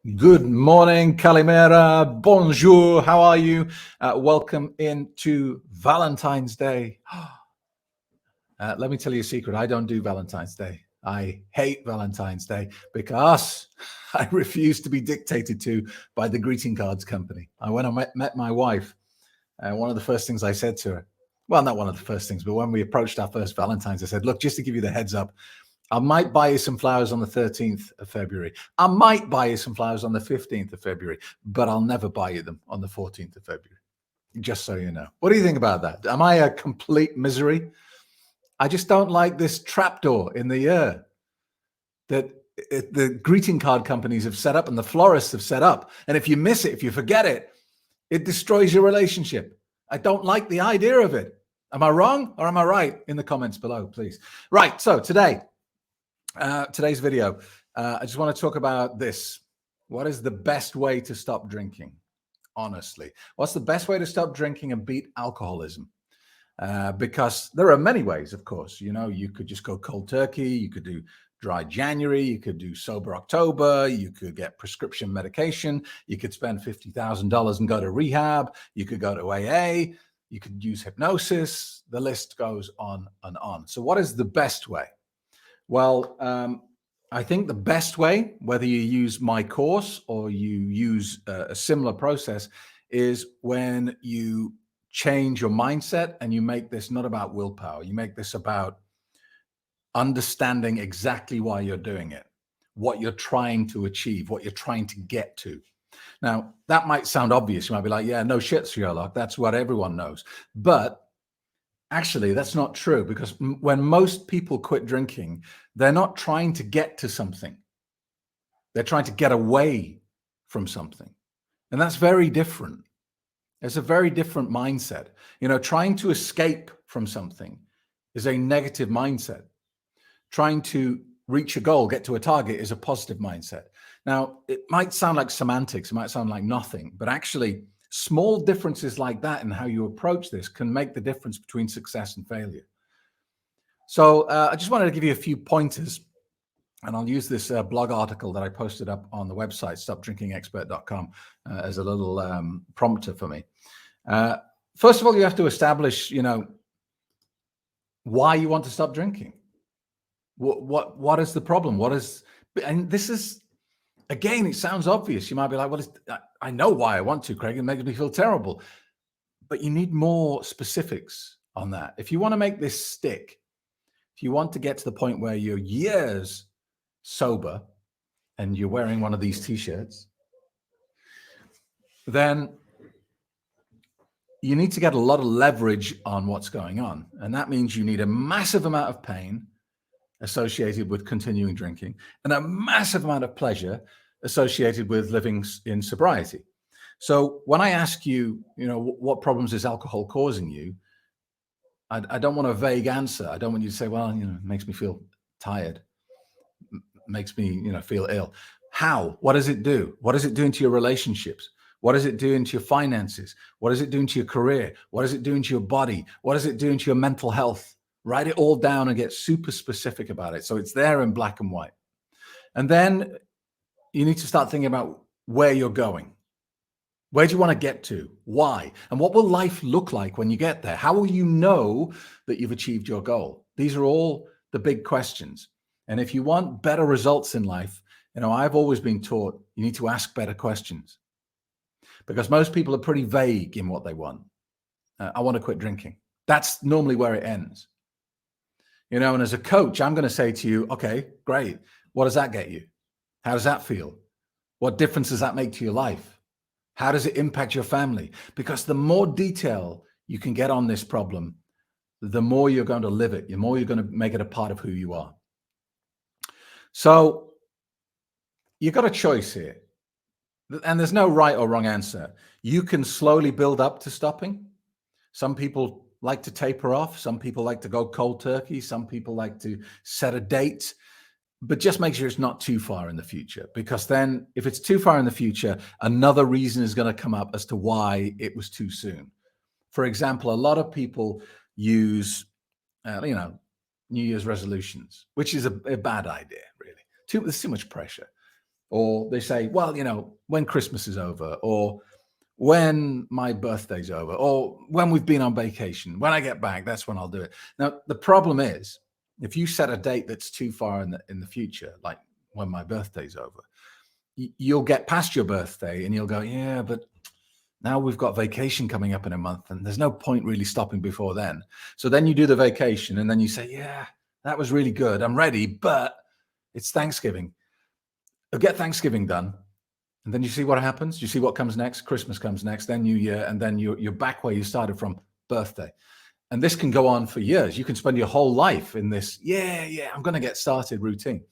Good morning, Kalimera, bonjour, how are you? Welcome into Valentine's Day. Let me tell you a secret, I don't do Valentine's Day. I hate Valentine's Day because I refuse to be dictated to by the greeting cards company. When I met my wife, one of the first things I said to her, well, not one of the first things, but when we approached our first Valentine's, I said, look, just to give you the heads up, I might buy you some flowers on the 13th of February. I might buy you some flowers on the 15th of February, but I'll never buy you them on the 14th of February, just so you know. What do you think about that? Am I a complete misery? I just don't like this trapdoor in the year that the greeting card companies have set up and the florists have set up. And if you miss it, if you forget it, it destroys your relationship. I don't like the idea of it. Am I wrong or am I right? In the comments below, please. Right, so today's video, I just want to talk about this. What is the best way to stop drinking? Honestly, what's the best way to stop drinking and beat alcoholism? Because there are many ways, of course. You know, you could just go cold turkey. You could do dry January. You could do sober October. You could get prescription medication. You could spend $50,000 and go to rehab. You could go to AA. You could use hypnosis. The list goes on and on. So what is the best way? Well, I think the best way, whether you use my course or you use a similar process, is when you change your mindset and you make this not about willpower. You make this about understanding exactly why you're doing it, what you're trying to achieve, what you're trying to get to. Now, that might sound obvious. You might be like, yeah, no shit, Sherlock. That's what everyone knows. But actually, that's not true, because when most people quit drinking, they're not trying to get to something. They're trying to get away from something. And that's very different. It's a very different mindset. You know, trying to escape from something is a negative mindset. Trying to reach a goal, get to a target, is a positive mindset. Now, it might sound like semantics, it might sound like nothing, but actually, small differences like that in how you approach this can make the difference between success and failure. So I just wanted to give you a few pointers, and I'll use this blog article that I posted up on the website, stopdrinkingexpert.com, as a little prompter for me. First of all, you have to establish, you know, why you want to stop drinking. What is the problem? And this is, again, it sounds obvious. You might be like, well, I know why I want to, Craig. It makes me feel terrible. But you need more specifics on that. If you want to make this stick, if you want to get to the point where you're years sober and you're wearing one of these T-shirts, then you need to get a lot of leverage on what's going on. And that means you need a massive amount of pain associated with continuing drinking and a massive amount of pleasure associated with living in sobriety. So when I ask you, you know, what problems is alcohol causing you, I don't want a vague answer. I don't want you to say, well, you know, it makes me feel tired, makes me, you know, feel ill. How? What does it do? What is it doing to your relationships? What is it doing to your finances? What is it doing to your career? What is it doing to your body? What is it doing to your mental health? Write it all down and get super specific about it, so it's there in black and white. And then you need to start thinking about where you're going. Where do you want to get to? Why? And what will life look like when you get there? How will you know that you've achieved your goal? These are all the big questions. And if you want better results in life, you know, I've always been taught you need to ask better questions, because most people are pretty vague in what they want. I want to quit drinking. That's normally where it ends. You know, and as a coach, I'm going to say to you, okay, great. What does that get you? How does that feel? What difference does that make to your life? How does it impact your family? Because the more detail you can get on this problem, the more you're going to live it, the more you're going to make it a part of who you are. So you've got a choice here, and there's no right or wrong answer. You can slowly build up to stopping. Some people like to taper off. Some people like to go cold turkey. Some people like to set a date. But just make sure it's not too far in the future, because then if it's too far in the future, another reason is going to come up as to why it was too soon. For example, a lot of people use, you know, New Year's resolutions, which is a bad idea, really. There's too much pressure. Or they say, well, when Christmas is over, or when my birthday's over, or when we've been on vacation, when I get back, that's when I'll do it. Now, the problem is, if you set a date that's too far in the future, like when my birthday's over, you'll get past your birthday and you'll go, yeah, but now we've got vacation coming up in a month and there's no point really stopping before then. So then you do the vacation and then you say, yeah, that was really good. I'm ready, but it's Thanksgiving. I'll get Thanksgiving done. And then you see what happens. You see what comes next. Christmas comes next, then New Year, and then you're back where you started from, birthday. And this can go on for years. You can spend your whole life in this, I'm going to get started routine.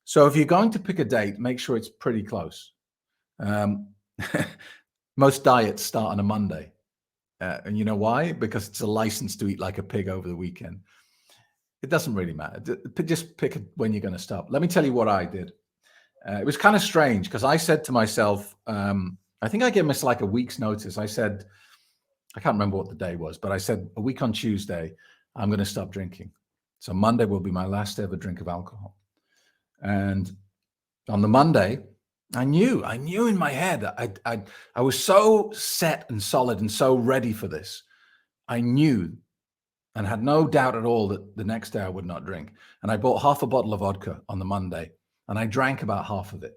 So if you're going to pick a date, make sure it's pretty close. Most diets start on a Monday. And you know why? Because it's a license to eat like a pig over the weekend. It doesn't really matter. Just pick when you're going to stop. Let me tell you what I did. It was kind of strange because I said to myself, I think I gave myself like a week's notice. I said, I can't remember what the day was, but I said a week on Tuesday, I'm going to stop drinking. So Monday will be my last ever drink of alcohol. And on the Monday, I knew in my head, I was so set and solid and so ready for this. I knew and had no doubt at all that the next day I would not drink. And I bought half a bottle of vodka on the Monday and I drank about half of it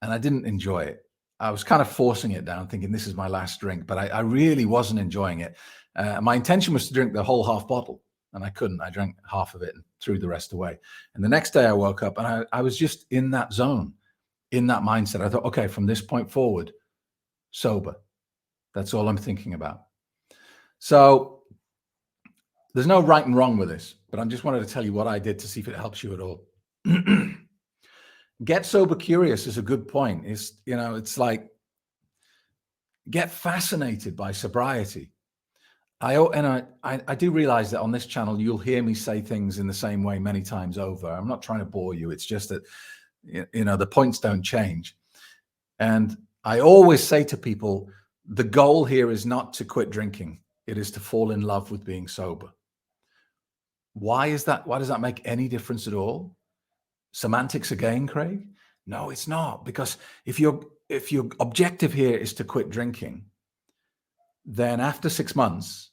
and I didn't enjoy it. I was kind of forcing it down thinking this is my last drink, but I really wasn't enjoying it. My intention was to drink the whole half bottle and I couldn't. I drank half of it and threw the rest away. And the next day I woke up and I was just in that zone, in that mindset. I thought, okay, from this point forward, sober. That's all I'm thinking about. So there's no right and wrong with this, but I just wanted to tell you what I did to see if it helps you at all. Get sober curious is a good point. It's like get fascinated by sobriety. I do realize that on this channel, you'll hear me say things in the same way many times over. I'm not trying to bore you. It's just that, the points don't change. And I always say to people, the goal here is not to quit drinking. It is to fall in love with being sober. Why is that? Why does that make any difference at all? Semantics again, Craig? No, it's not. Because if your objective here is to quit drinking, then after 6 months,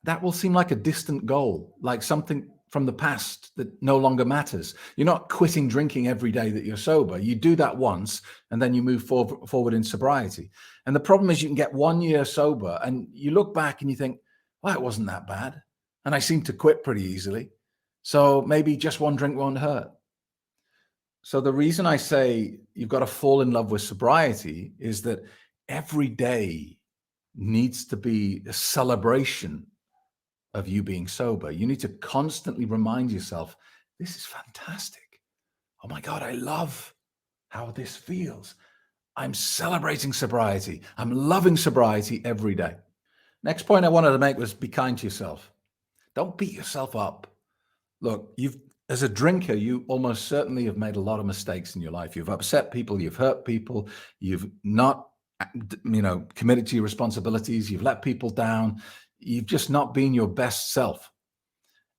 that will seem like a distant goal, like something from the past that no longer matters. You're not quitting drinking every day that you're sober. You do that once, and then you move forward in sobriety. And the problem is you can get 1 year sober, and you look back and you think, well, it wasn't that bad. And I seem to quit pretty easily. So maybe just one drink won't hurt. So the reason I say you've got to fall in love with sobriety is that every day needs to be a celebration of you being sober. You need to constantly remind yourself, this is fantastic. Oh my God, I love how this feels. I'm celebrating sobriety. I'm loving sobriety every day. Next point I wanted to make was be kind to yourself. Don't beat yourself up. Look, as a drinker, you almost certainly have made a lot of mistakes in your life. You've upset people, you've hurt people, you've not, committed to your responsibilities, you've let people down, you've just not been your best self.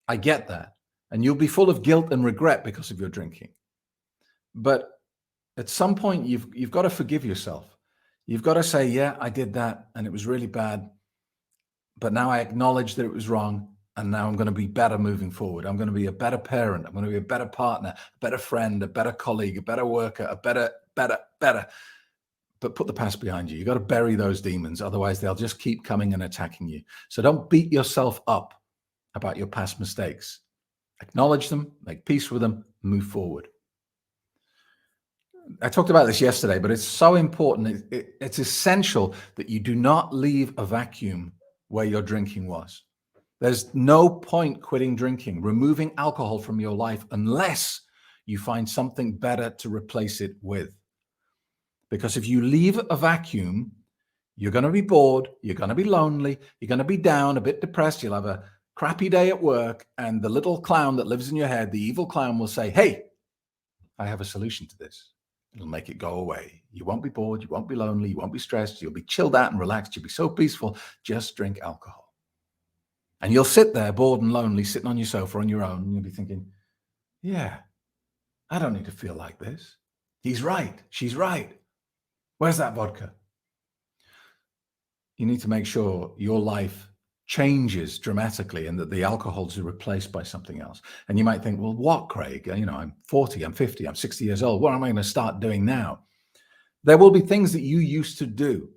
I get that. And you'll be full of guilt and regret because of your drinking. But at some point, you've got to forgive yourself. You've got to say, yeah, I did that and it was really bad. But now I acknowledge that it was wrong. And now I'm going to be better moving forward. I'm going to be a better parent. I'm going to be a better partner, a better friend, a better colleague, a better worker, a better. But put the past behind you. You got to bury those demons. Otherwise, they'll just keep coming and attacking you. So don't beat yourself up about your past mistakes. Acknowledge them, make peace with them, move forward. I talked about this yesterday, but it's so important. It's essential that you do not leave a vacuum where your drinking was. There's no point quitting drinking, removing alcohol from your life unless you find something better to replace it with. Because if you leave a vacuum, you're going to be bored, you're going to be lonely, you're going to be down, a bit depressed, you'll have a crappy day at work, and the little clown that lives in your head, the evil clown, will say, hey, I have a solution to this. It'll make it go away. You won't be bored, you won't be lonely, you won't be stressed, you'll be chilled out and relaxed, you'll be so peaceful, just drink alcohol. And you'll sit there bored and lonely, sitting on your sofa on your own, and you'll be thinking, yeah, I don't need to feel like this. He's right. She's right. Where's that vodka? You need to make sure your life changes dramatically and that the alcohols are replaced by something else. And you might think, well, what, Craig? I'm 40, I'm 50, I'm 60 years old. What am I going to start doing now? There will be things that you used to do,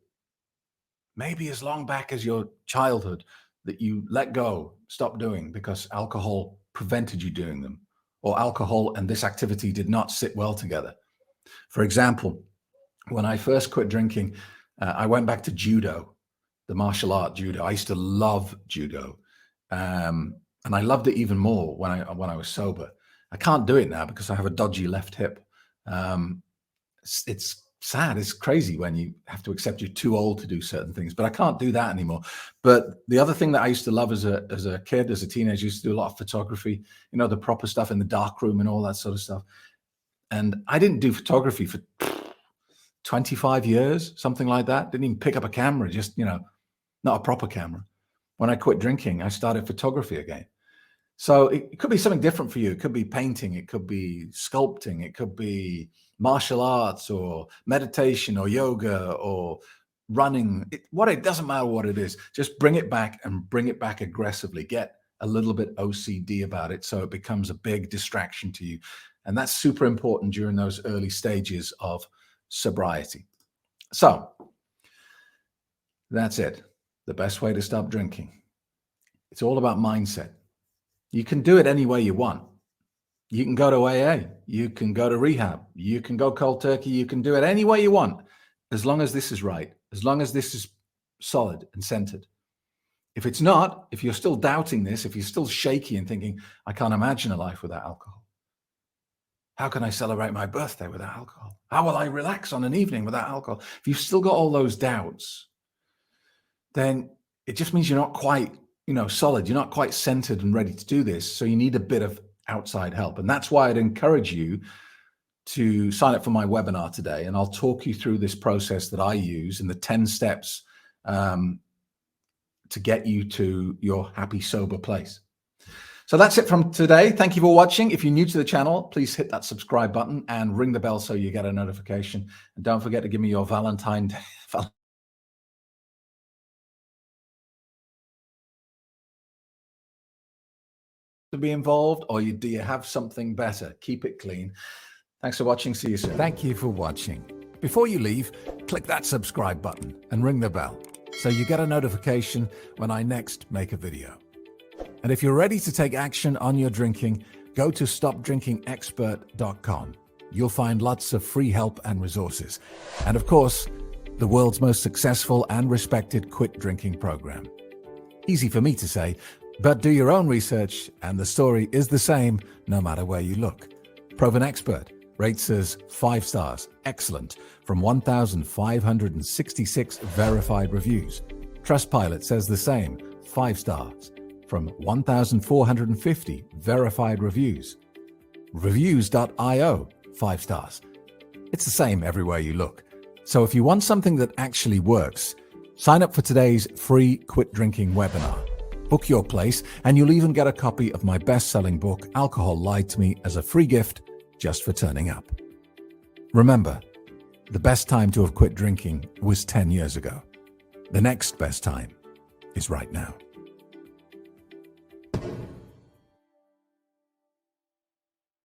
maybe as long back as your childhood, that you let go, stop doing because alcohol prevented you doing them, or alcohol and this activity did not sit well together. For example, when I first quit drinking, I went back to judo, the martial art judo. I used to love judo, and I loved it even more when I was sober. I can't do it now because I have a dodgy left hip. It's sad. It's crazy when you have to accept you're too old to do certain things, but I can't do that anymore. But the other thing that I used to love as a kid, as a teenager, I used to do a lot of photography, the proper stuff in the dark room and all that sort of stuff. And I didn't do photography for 25 years, something like that. Didn't even pick up a camera, just, not a proper camera. When I quit drinking, I started photography again. So it could be something different for you. It could be painting. It could be sculpting. It could be martial arts or meditation or yoga or running. It doesn't matter what it is. Just bring it back and bring it back aggressively. Get a little bit OCD about it so it becomes a big distraction to you. And that's super important during those early stages of sobriety. So that's it. The best way to stop drinking. It's all about mindset. You can do it any way you want. You can go to AA. You can go to rehab. You can go cold turkey. You can do it any way you want, as long as this is right, as long as this is solid and centered. If it's not, if you're still doubting this, if you're still shaky and thinking, I can't imagine a life without alcohol. How can I celebrate my birthday without alcohol? How will I relax on an evening without alcohol? If you've still got all those doubts, then it just means you're not quite, solid. You're not quite centered and ready to do this. So you need a bit of outside help. And that's why I'd encourage you to sign up for my webinar today. And I'll talk you through this process that I use and the 10 steps to get you to your happy, sober place. So that's it from today. Thank you for watching. If you're new to the channel, please hit that subscribe button and ring the bell so you get a notification. And don't forget to give me your Valentine Day. To be involved, or do you have something better? Keep it clean. Thanks for watching. See you soon. Thank you for watching. Before you leave, click that subscribe button and ring the bell so you get a notification when I next make a video. And if you're ready to take action on your drinking, go to stopdrinkingexpert.com. You'll find lots of free help and resources. And of course, the world's most successful and respected quit drinking program. Easy for me to say, but do your own research, and the story is the same no matter where you look. Proven Expert rates us 5 stars, excellent, from 1,566 verified reviews. Trustpilot says the same, 5 stars, from 1,450 verified reviews. Reviews.io, 5 stars. It's the same everywhere you look. So if you want something that actually works, sign up for today's free quit drinking webinar. Book your place, and you'll even get a copy of my best-selling book, Alcohol Lied to Me, as a free gift just for turning up. Remember, the best time to have quit drinking was 10 years ago. The next best time is right now.